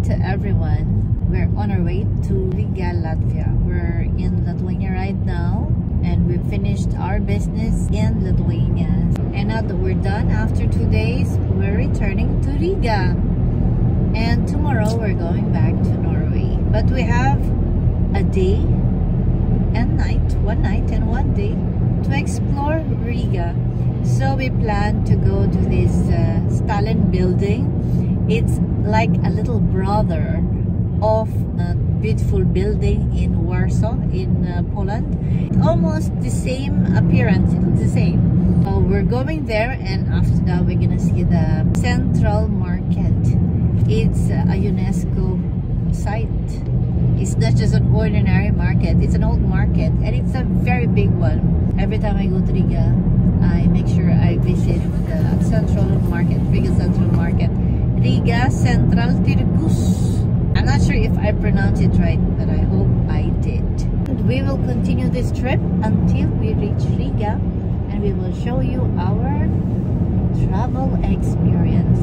to everyone. We're on our way to Riga, Latvia. We're in Lithuania right now, and we finished our business in Lithuania. And now that we're done after 2 days, we're returning to Riga. And tomorrow we're going back to Norway. But we have a day and night, 1 night and 1 day to explore Riga. So we plan to go to this Stalin building. It's like a little brother of a beautiful building in Warsaw in Poland. Almost the same appearance, it's the same. So we're going there, and after that we're gonna see the Central Market. It's a UNESCO site. It's not just an ordinary market, it's an old market, and it's a very big one. Every time I go to Riga, I make sure I visit the Central Market, Riga Central Market. Riga Central Tirgus. I'm not sure if I pronounced it right, but I hope I did. We will continue this trip until we reach Riga, and we will show you our travel experience.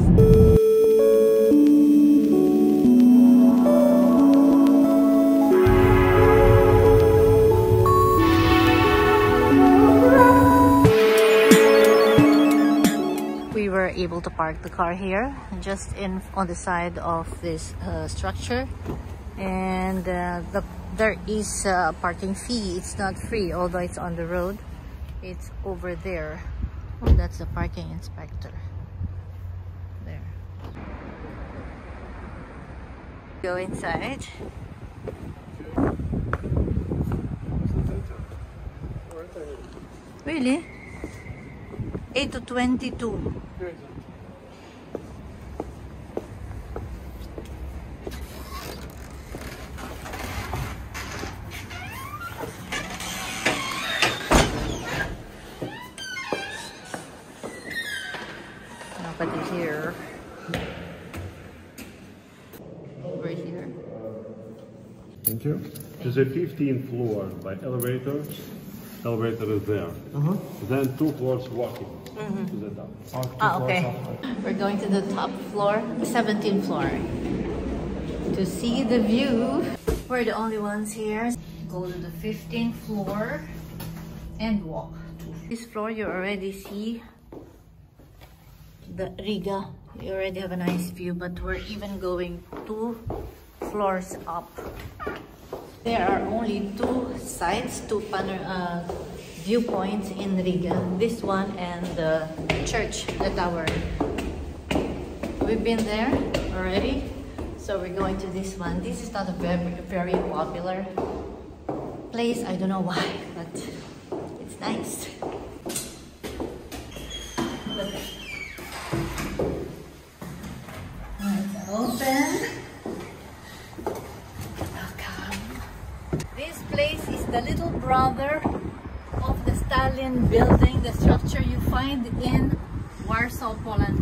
Able to park the car here just on the side of this structure, and there is a parking fee. It's not free, although it's on the road. It's over there. Oh, that's the parking inspector there. Go inside. Really? 8 to 22. Nobody here. Over here. Thank you. There's a 15th floor by elevators. Elevator is there. Then 2 floors walking to the top. Okay. We're going to the top floor, 17th floor, to see the view. We're the only ones here. Go to the 15th floor and walk. This floor you already see the Riga. You already have a nice view, but we're even going 2 floors up. There are only 2 sides, 2 viewpoints in Riga. This one and the church, the tower. We've been there already, so we're going to this one. This is not a very popular place. I don't know why, but it's nice. Look. It's open. This place is the little brother of the Stalin building, the structure you find in Warsaw, Poland.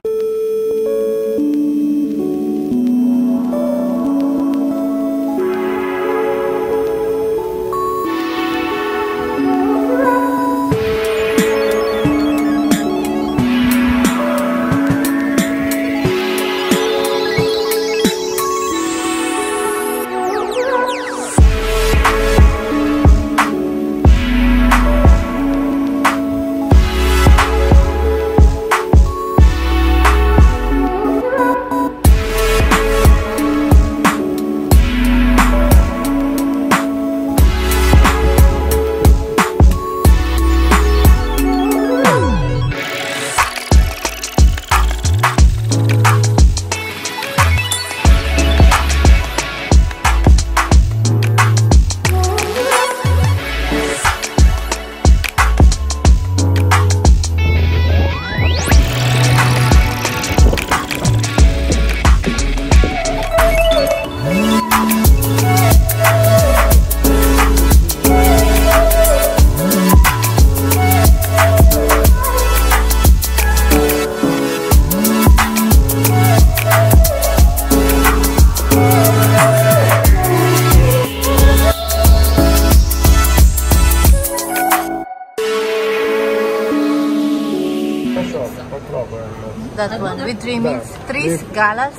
That one with 3 meats, 3 galas.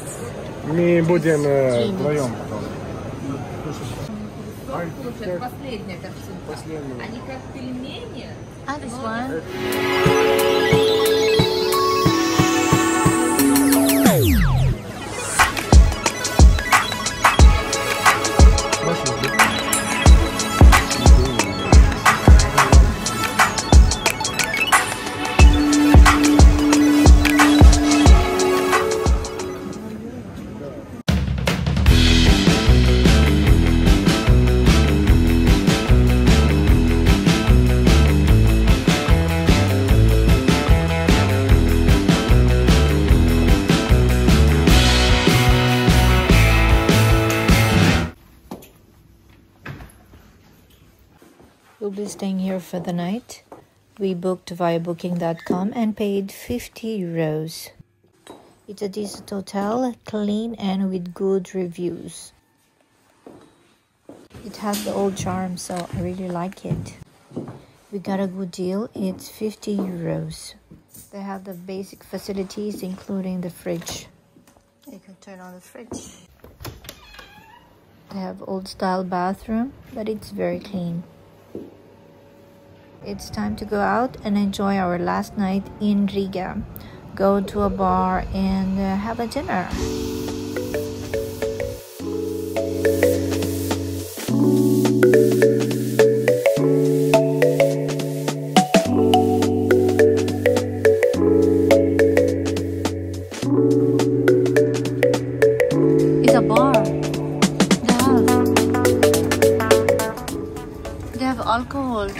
Мы будем вдвоем потом. Последняя картинка. Они как пельмени. Ah, this one. We'll be staying here for the night. We booked via booking.com and paid 50 euros. It's a decent hotel, clean and with good reviews. It has the old charm, so I really like it. We got a good deal. It's 50 euros. They have the basic facilities, including the fridge. You can turn on the fridge. They have old style bathroom, but it's very clean. It's time to go out and enjoy our last night in Riga. Go to a bar and have a dinner. It's a bar. They have alcohol.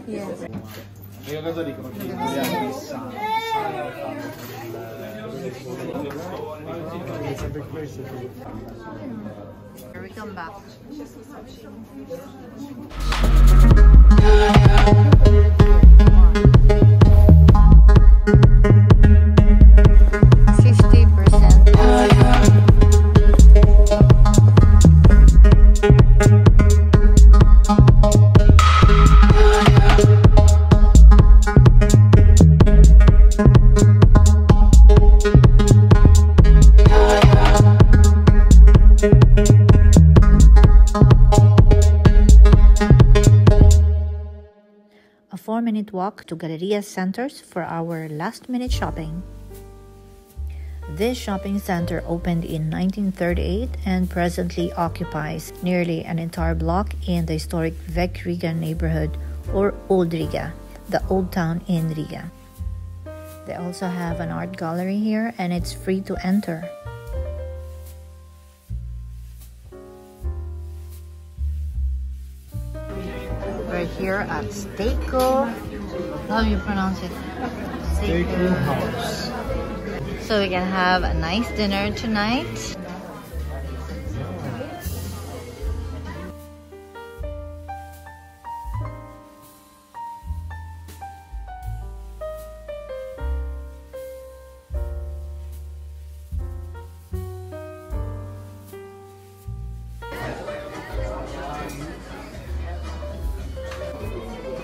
Yes. Here we come back. 50% off. A 4-minute walk to Galleria Centers for our last-minute shopping. This shopping center opened in 1938 and presently occupies nearly an entire block in the historic Vec Riga neighborhood, or Old Riga, the old town in Riga. They also have an art gallery here and it's free to enter. We're here at Steiko. How do you pronounce it? Steiko House. So we can have a nice dinner tonight.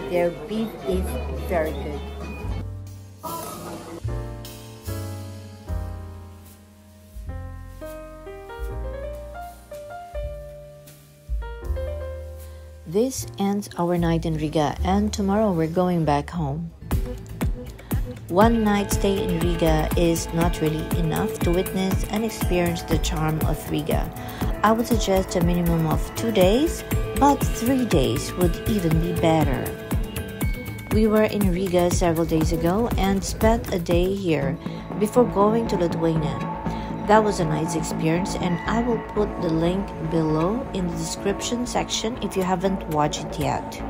Their beef is very good. This ends our night in Riga, and tomorrow we're going back home. One night stay in Riga is not really enough to witness and experience the charm of Riga. I would suggest a minimum of 2 days, but 3 days would even be better. We were in Riga several days ago and spent a day here before going to Lithuania. That was a nice experience, and I will put the link below in the description section if you haven't watched it yet.